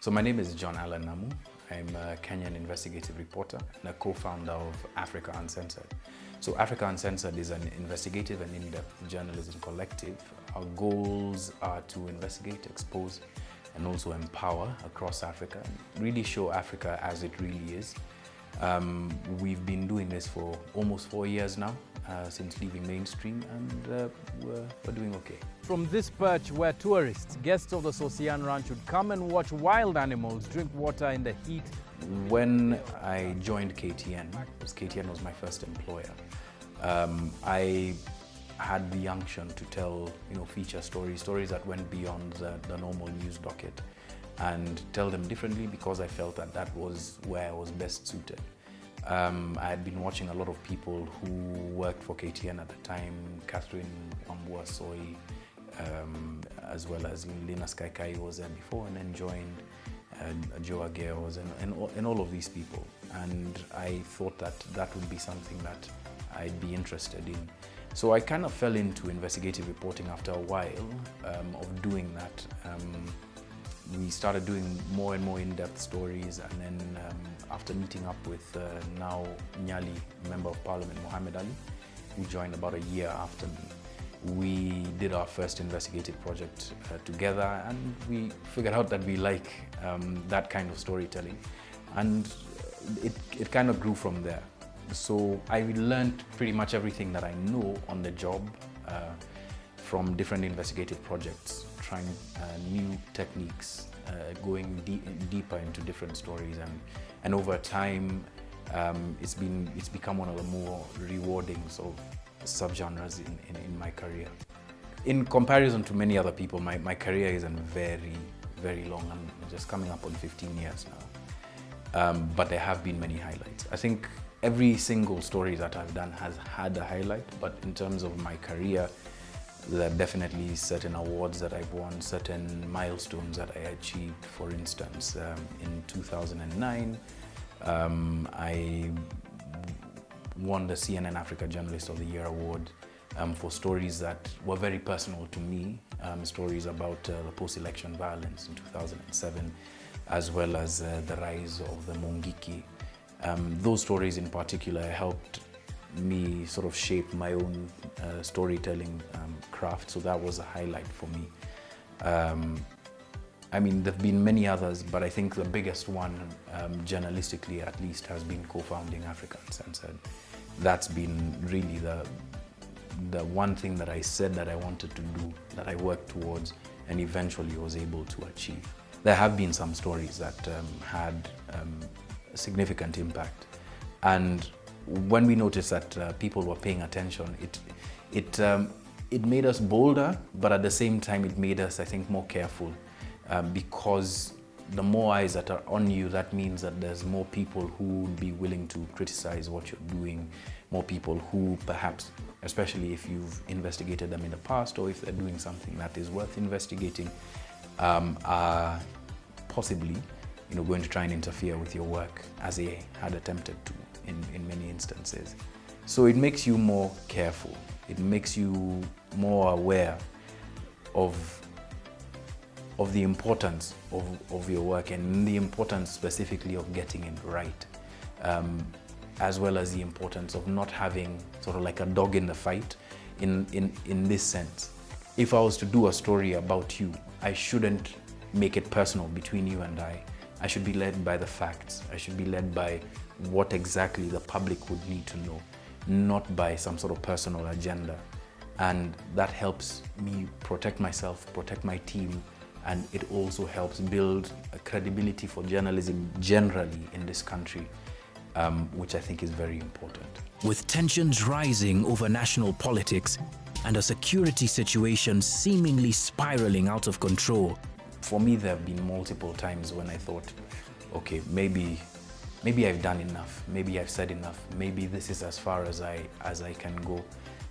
So my name is Allan Namu. I'm a Kenyan investigative reporter and a co-founder of Africa Uncensored. So Africa Uncensored is an investigative and in-depth journalism collective. Our goals are to investigate, expose, and also empower across Africa, and really show Africa as it really is. We've been doing this for almost 4 years now, since leaving mainstream, and we're doing okay. From this perch where tourists, guests of the Sosian Ranch would come and watch wild animals drink water in the heat. When I joined KTN, because KTN was my first employer, I had the unction to tell, feature stories that went beyond the normal news docket, and tell them differently because I felt that that was where I was best suited. I had been watching a lot of people who worked for KTN at the time, Catherine Wambuasoi, as well as Linus Kaikai was there before, and then joined Joa Geos and all of these people. And I thought that that would be something that I'd be interested in. So I kind of fell into investigative reporting after a while of doing that. We started doing more and more in-depth stories, and then after meeting up with now Nyali Member of Parliament Mohammed Ali, who joined about a year after me, we did our first investigative project together, and we figured out that we like that kind of storytelling, and it kind of grew from there. So I learned pretty much everything that I know on the job from different investigative projects, trying new techniques, going deeper into different stories, and over time it's become one of the more rewarding sort of subgenres in my career. In comparison to many other people, my career isn't very, very long. I'm just coming up on 15 years now. But there have been many highlights. I think every single story that I've done has had a highlight, but in terms of my career, there are definitely certain awards that I've won, certain milestones that I achieved. For instance, in 2009, I won the CNN Africa Journalist of the Year award for stories that were very personal to me, stories about the post-election violence in 2007, as well as the rise of the Mongiki. Those stories in particular helped me sort of shape my own storytelling craft, so that was a highlight for me. I mean, there have been many others, but I think the biggest one, journalistically at least, has been co-founding Africa Uncensored. That's been really the one thing that I said that I wanted to do, that I worked towards, and eventually was able to achieve. There have been some stories that had a significant impact, and when we noticed that people were paying attention, it made us bolder, but at the same time it made us, I think, more careful, because the more eyes that are on you, that means that there's more people who would be willing to criticize what you're doing, more people who perhaps, especially if you've investigated them in the past, or if they're doing something that is worth investigating, are possibly going to try and interfere with your work, as they had attempted to in many instances. So it makes you more careful. It makes you more aware of the importance of your work, and the importance specifically of getting it right, as well as the importance of not having sort of like a dog in the fight in this sense. If I was to do a story about you, I shouldn't make it personal between you and I. I should be led by the facts. I should be led by what exactly the public would need to know, not by some sort of personal agenda. And that helps me protect myself, protect my team, and it also helps build a credibility for journalism generally in this country, which I think is very important. With tensions rising over national politics and a security situation seemingly spiraling out of control, for me, there have been multiple times when I thought, okay, maybe I've done enough, maybe I've said enough, maybe this is as far as I can go.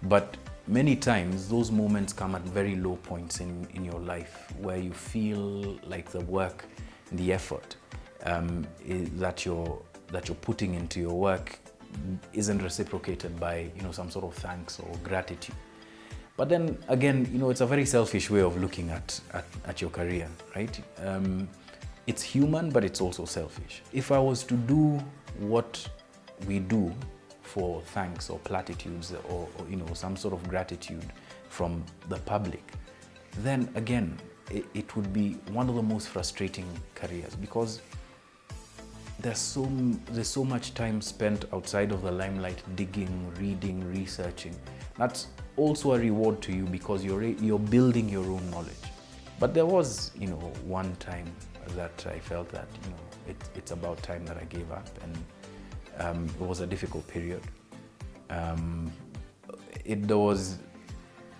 But many times those moments come at very low points in your life, where you feel like the work, the effort that you're putting into your work isn't reciprocated by some sort of thanks or gratitude. But then again, it's a very selfish way of looking at your career, right? it's human, but it's also selfish. If I was to do what we do for thanks or platitudes or some sort of gratitude from the public, then again, it would be one of the most frustrating careers, because there's so much time spent outside of the limelight, digging, reading, researching. That's also a reward to you, because you're building your own knowledge. But there was, one time that I felt that, it's about time that I gave up, and it was a difficult period. There was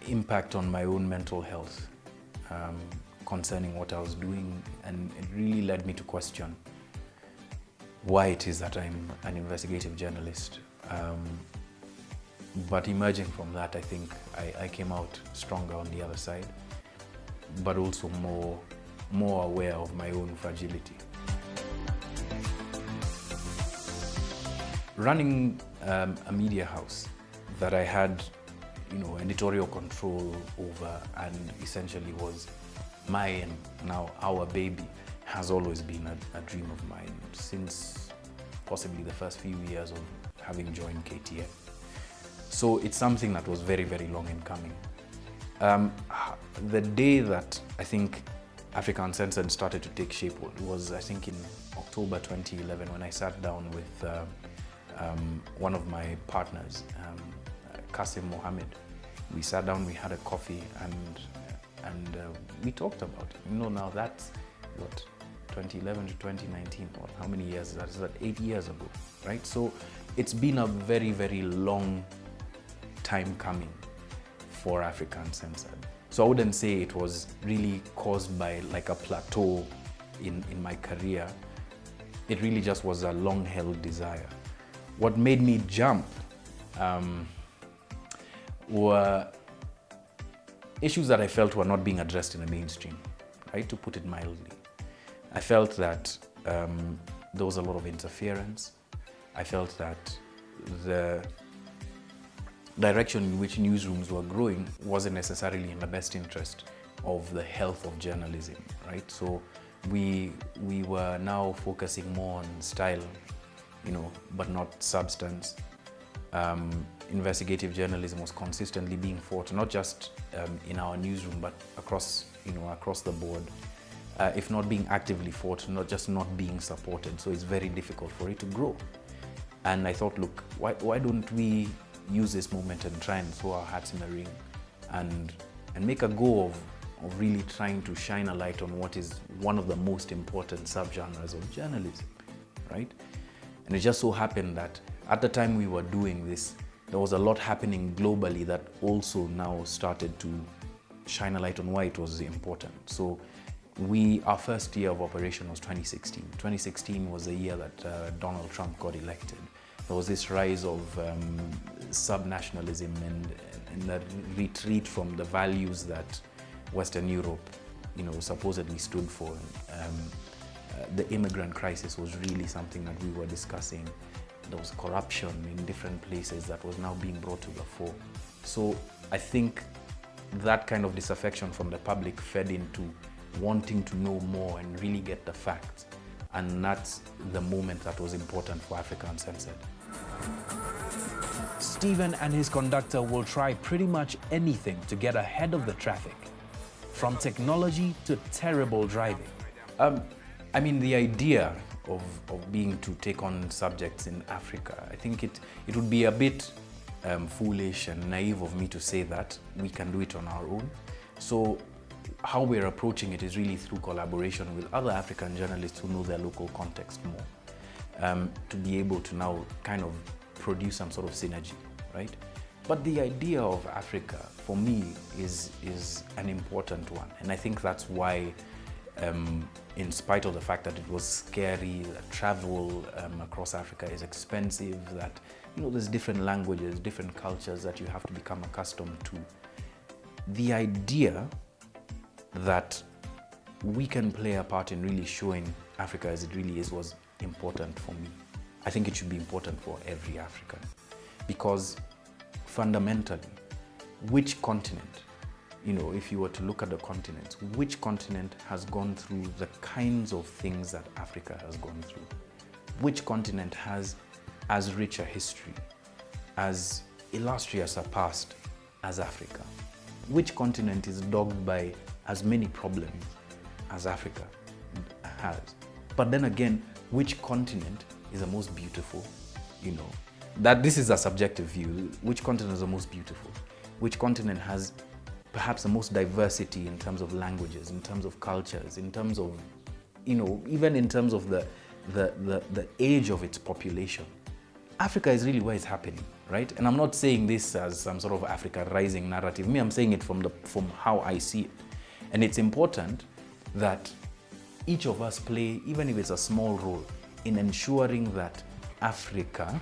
impact on my own mental health concerning what I was doing, and it really led me to question why it is that I'm an investigative journalist. But emerging from that, I think I came out stronger on the other side, but also more aware of my own fragility. Running a media house that I had, editorial control over, and essentially was my and now our baby, has always been a dream of mine since possibly the first few years of having joined KTN. So it's something that was very, very long in coming. The day that I think Africa Uncensored started to take shape was, I think, in October 2011, when I sat down with one of my partners, Kasim Mohammed. We sat down, we had a coffee, and we talked about it. Now that's what, 2011 to 2019, or how many years is that? Is that 8 years ago, right? So it's been a very, very long time coming for Africa Uncensored. So I wouldn't say it was really caused by like a plateau in my career. It really just was a long-held desire. What made me jump were issues that I felt were not being addressed in the mainstream, right, to put it mildly. I felt that there was a lot of interference. I felt that the direction in which newsrooms were growing wasn't necessarily in the best interest of the health of journalism, right? So we were now focusing more on style, but not substance. Investigative journalism was consistently being fought, not just in our newsroom, but across the board. If not being actively fought, not being supported. So it's very difficult for it to grow. And I thought, look, why don't we use this moment and try and throw our hats in the ring and make a go of really trying to shine a light on what is one of the most important subgenres of journalism, right? And it just so happened that at the time we were doing this, there was a lot happening globally that also now started to shine a light on why it was important. So our first year of operation was 2016. 2016 was the year that Donald Trump got elected. There was this rise of sub-nationalism and the retreat from the values that Western Europe, supposedly stood for. The immigrant crisis was really something that we were discussing. There was corruption in different places that was now being brought to the fore. So I think that kind of disaffection from the public fed into wanting to know more and really get the facts. And that's the moment that was important for Africa Uncensored. Stephen and his conductor will try pretty much anything to get ahead of the traffic, from technology to terrible driving. The idea of being to take on subjects in Africa, I think it would be a bit foolish and naive of me to say that we can do it on our own. So how we're approaching it is really through collaboration with other African journalists who know their local context more, to be able to now kind of produce some sort of synergy, right? But the idea of Africa, for me, is an important one. And I think that's why, in spite of the fact that it was scary, that travel across Africa is expensive, that there's different languages, different cultures that you have to become accustomed to, the idea that we can play a part in really showing Africa as it really is was important for me. I think it should be important for every African, because fundamentally, which continent you know, if you were to look at the continents, which continent has gone through the kinds of things that Africa has gone through? Which continent has as rich a history, as illustrious a past as Africa? Which continent is dogged by as many problems as Africa has? But then again, which continent is the most beautiful? You know, that this is a subjective view. Which continent is the most beautiful? Which continent has perhaps the most diversity in terms of languages, in terms of cultures, in terms of, you know, even in terms of the age of its population? Africa is really where it's happening, right? And I'm not saying this as some sort of Africa rising narrative. Me, I'm saying it from how I see it. And it's important that each of us play, even if it's a small role, in ensuring that Africa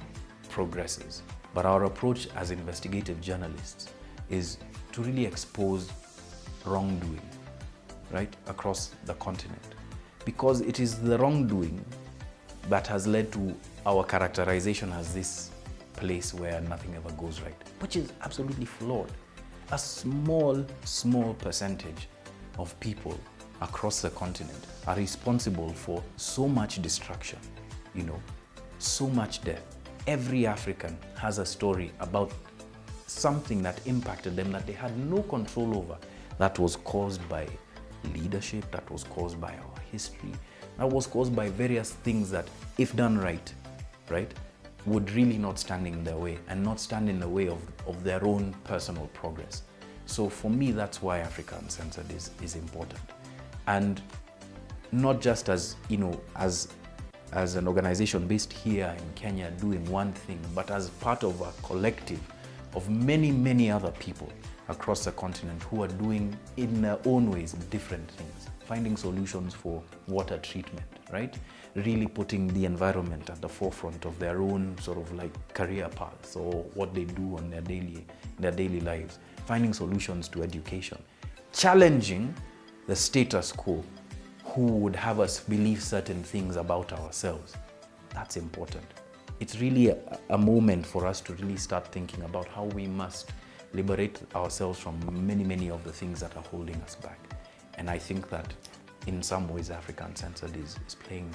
progresses. But our approach as investigative journalists is to really expose wrongdoing, right, across the continent. Because it is the wrongdoing that has led to our characterization as this place where nothing ever goes right, which is absolutely flawed. A small percentage of people across the continent are responsible for so much destruction, you know, so much death. Every African has a story about something that impacted them that they had no control over, that was caused by leadership, that was caused by our history, that was caused by various things that, if done right, would really not stand in their way and not stand in the way of their own personal progress. So for me, that's why Africa Uncensored is important. And not just as, you know, as an organization based here in Kenya doing one thing, but as part of a collective of many other people across the continent who are doing in their own ways different things, finding solutions for water treatment, right? Really putting the environment at the forefront of their own sort of like career paths or what they do on their daily lives, finding solutions to education, challenging the status quo who would have us believe certain things about ourselves. That's important. It's really a moment for us to really start thinking about how we must liberate ourselves from many of the things that are holding us back. And I think that in some ways Africa Uncensored is playing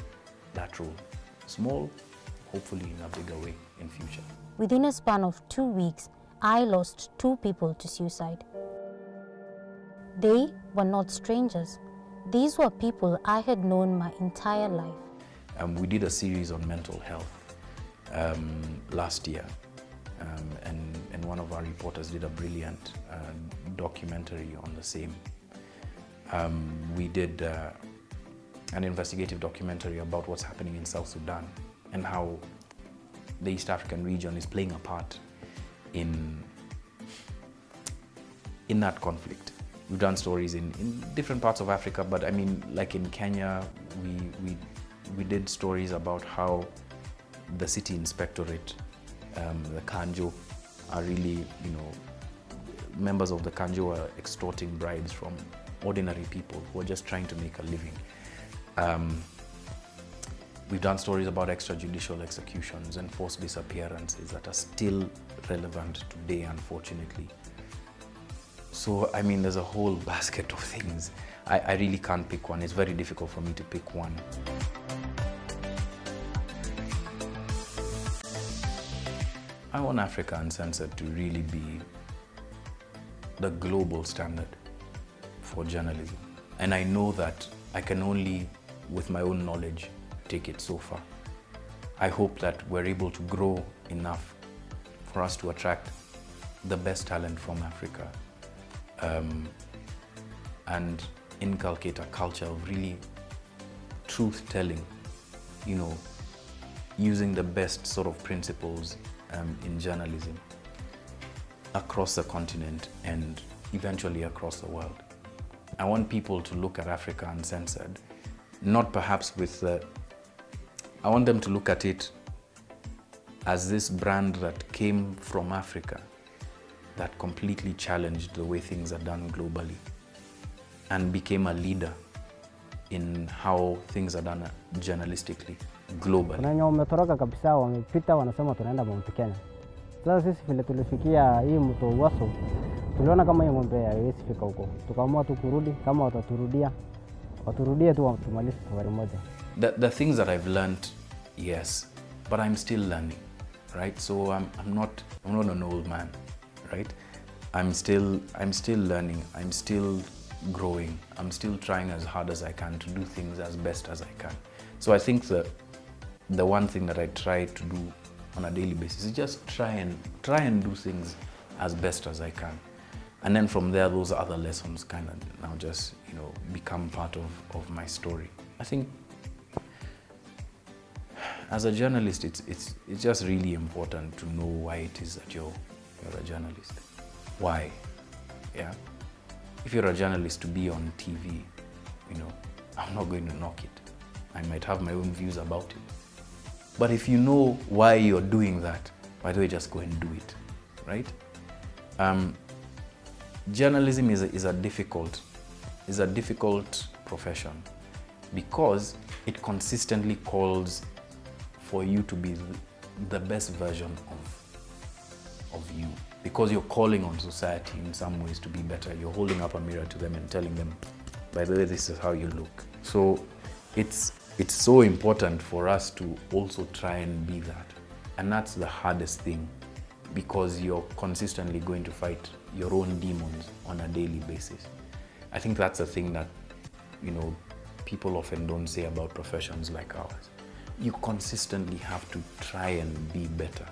that role. Small, hopefully in a bigger way in future. Within a span of 2 weeks, I lost 2 people to suicide. They were not strangers. These were people I had known my entire life. We did a series on mental health last year, and one of our reporters did a brilliant documentary on the same. We did an investigative documentary about what's happening in South Sudan and how the East African region is playing a part in that conflict. We've done stories in different parts of Africa, but I mean, like in Kenya, we did stories about how the city inspectorate, the Kanjo, are really, you know, members of the Kanjo are extorting bribes from ordinary people who are just trying to make a living. We've done stories about extrajudicial executions and forced disappearances that are still relevant today, unfortunately. So, I mean, there's a whole basket of things. I really can't pick one. It's very difficult for me to pick one. I want Africa Uncensored to really be the global standard for journalism. And I know that I can only, with my own knowledge, take it so far. I hope that we're able to grow enough for us to attract the best talent from Africa, and inculcate a culture of really truth-telling, you know, using the best sort of principles in journalism across the continent and eventually across the world. I want people to look at Africa Uncensored, not perhaps with I want them to look at it as this brand that came from Africa that completely challenged the way things are done globally and became a leader in how things are done journalistically globally. Kuna wenye wametoroka kabisa, wamepita wanasema tunaenda Mount Kenya. Sasa sisi vile tulifikia hii mto Uwaso, Tuliona kama hiyo ng'ombe haiwezi fika huko. Tukaamua tu kurudi, kama waturudie tu tumalize safari moja. The things that I've learned, yes, but I'm still learning, right? So I'm not an old man, right? I'm still learning. I'm still growing. I'm still trying as hard as I can to do things as best as I can. So I think the one thing that I try to do on a daily basis is just try and do things as best as I can. And then from there, those other lessons kind of now just, become part of my story. I think as a journalist, it's just really important to know why it is that you're a journalist. Why? Yeah. If you're a journalist to be on TV, I'm not going to knock it. I might have my own views about it. But if you know why you're doing that, by the way, just go and do it, right? Journalism is a difficult profession because it consistently calls for you to be the best version of you, because you're calling on society in some ways to be better. You're holding up a mirror to them and telling them, by the way, this is how you look. So it's so important for us to also try and be that. And that's the hardest thing, because you're consistently going to fight your own demons on a daily basis. I think that's a thing that, people often don't say about professions like ours. You consistently have to try and be better,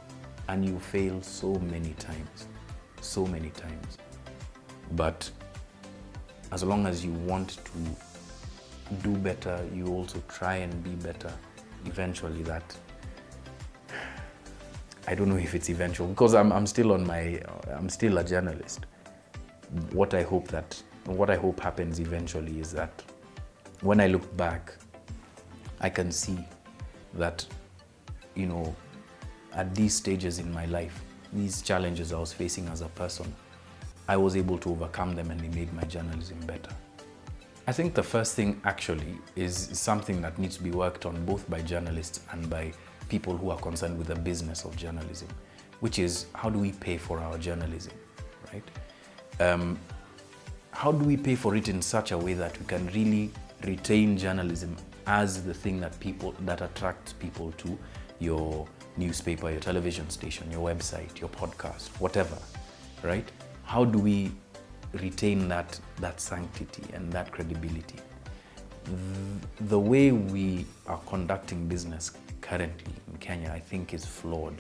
and you fail so many times. But as long as you want to do better, you also try and be better. Eventually that, I don't know if it's eventual, because I'm still a journalist. What I hope happens eventually is that when I look back, I can see that, at these stages in my life, these challenges I was facing as a person, I was able to overcome them, and they made my journalism better. I think the first thing actually is something that needs to be worked on both by journalists and by people who are concerned with the business of journalism, which is, how do we pay for our journalism, right? How do we pay for it in such a way that we can really retain journalism as the thing that attracts people to your newspaper, your television station, your website, your podcast, whatever, right? How do we retain that sanctity and that credibility? The way we are conducting business currently in Kenya, I think, is flawed,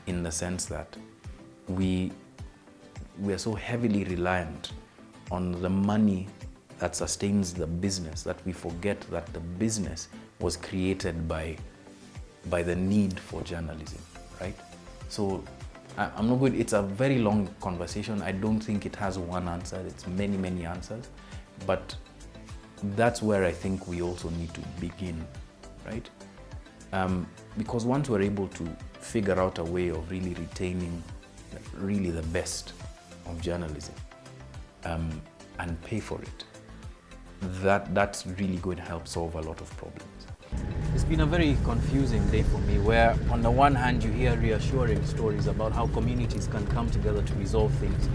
in the sense that we are so heavily reliant on the money that sustains the business that we forget that the business was created by the need for journalism, right? So I'm not good. It's a very long conversation. I don't think it has one answer. It's many, many answers. But that's where I think we also need to begin, right? Because once we're able to figure out a way of really retaining really the best of journalism and pay for it, that's really going to help solve a lot of problems. It's been a very confusing day for me, where on the one hand you hear reassuring stories about how communities can come together to resolve things.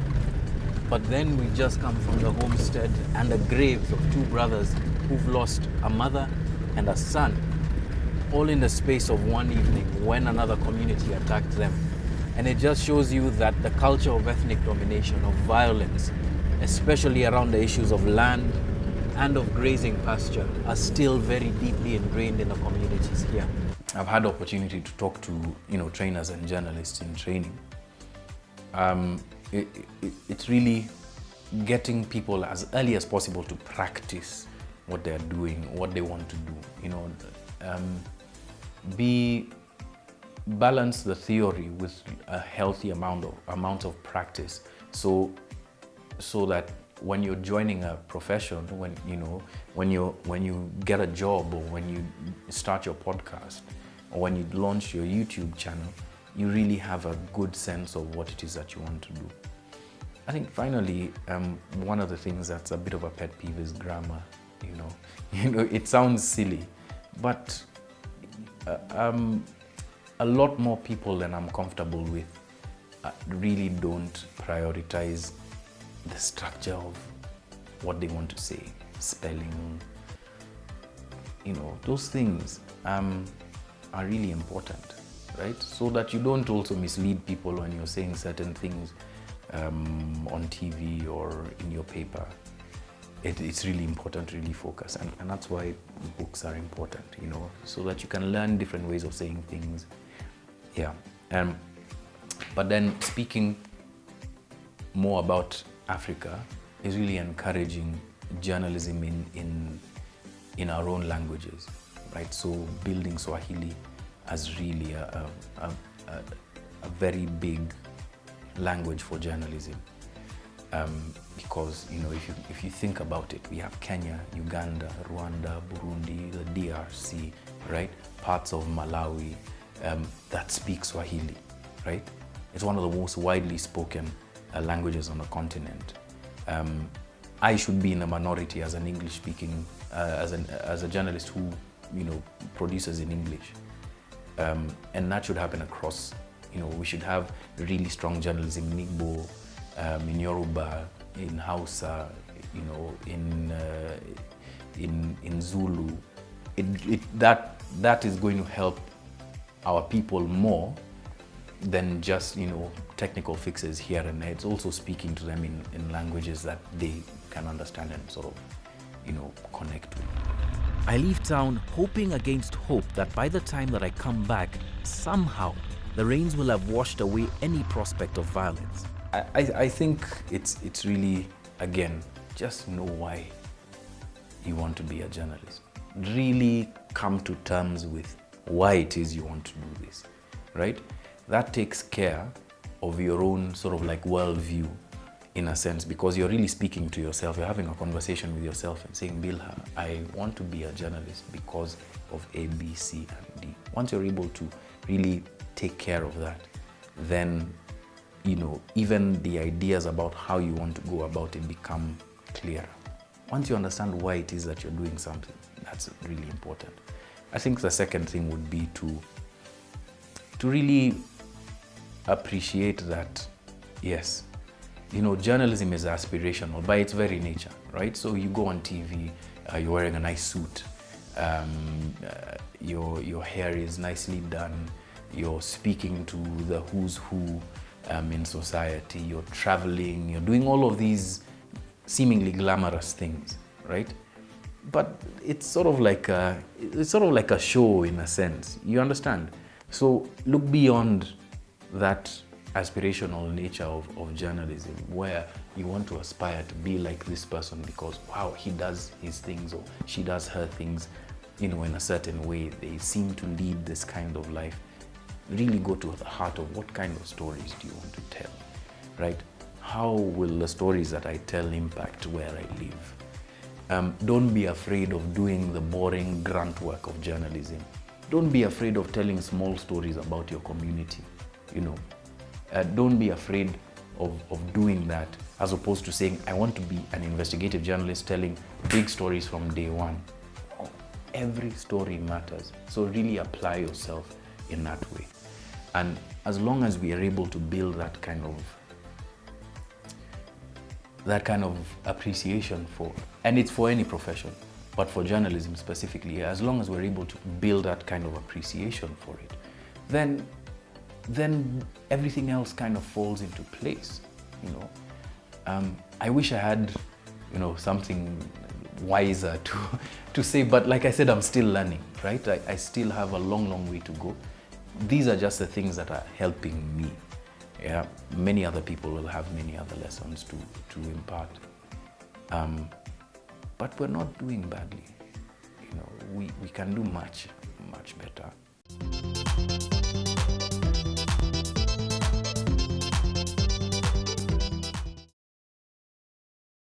But then we just come from the homestead and the graves of two brothers who've lost a mother and a son, all in the space of one evening when another community attacked them. And it just shows you that the culture of ethnic domination, of violence, especially around the issues of land and of grazing pasture, are still very deeply ingrained in the communities here. I've had the opportunity to talk to trainers and journalists in training. It's really getting people as early as possible to practice what they're doing, what they want to do. Balance the theory with a healthy amount of practice, so that when you're joining a profession, when you get a job, or when you start your podcast, or when you launch your YouTube channel, you really have a good sense of what it is that you want to do. I think finally, one of the things that's a bit of a pet peeve is grammar. It sounds silly, but a lot more people than I'm comfortable with really don't prioritize the structure of what they want to say, spelling, those things are really important, right? So that you don't also mislead people when you're saying certain things on TV or in your paper. It's really important to really focus, and that's why books are important, so that you can learn different ways of saying things. Yeah. But then speaking more about Africa is really encouraging journalism in our own languages, right? So building Swahili as really a very big language for journalism. Because if you think about it, we have Kenya, Uganda, Rwanda, Burundi, the DRC, right? Parts of Malawi that speak Swahili, right? It's one of the most widely spoken languages on the continent. I should be in a minority as an English-speaking, as a journalist who produces in English, and that should happen across. We should have really strong journalism in Igbo, in Yoruba, in Hausa, in Zulu. That is going to help our people more than just technical fixes here and there. It's also speaking to them in languages that they can understand and sort of connect with. I leave town hoping against hope that by the time that I come back, somehow the rains will have washed away any prospect of violence. I think it's really, again, just know why you want to be a journalist. Really come to terms with why it is you want to do this, right? That takes care of your own sort of like worldview, in a sense, because you're really speaking to yourself. You're having a conversation with yourself and saying, Bilha, I want to be a journalist because of A, B, C, and D. Once you're able to really take care of that, then even the ideas about how you want to go about it become clearer. Once you understand why it is that you're doing something, that's really important. I think the second thing would be to really appreciate that, yes, journalism is aspirational by its very nature, right? So you go on TV, you're wearing a nice suit, your hair is nicely done, you're speaking to the who's who in society, you're traveling, you're doing all of these seemingly glamorous things, right? But it's sort of like a show in a sense, you understand? So look beyond that aspirational nature of journalism, where you want to aspire to be like this person because, wow, he does his things or she does her things, in a certain way. They seem to lead this kind of life. Really go to the heart of what kind of stories do you want to tell, right? How will the stories that I tell impact where I live? Don't be afraid of doing the boring grunt work of journalism. Don't be afraid of telling small stories about your community, Don't be afraid of doing that, as opposed to saying, I want to be an investigative journalist telling big stories from day one. Every story matters. So really apply yourself in that way. And as long as we are able to build that kind of appreciation for, and it's for any profession, but for journalism specifically, as long as we're able to build that kind of appreciation for it, then everything else kind of falls into place, I wish I had, something wiser to say, but like I said, I'm still learning, right? I still have a long way to go. These are just the things that are helping me. Yeah, many other people will have many other lessons to impart. But we're not doing badly. We can do much better.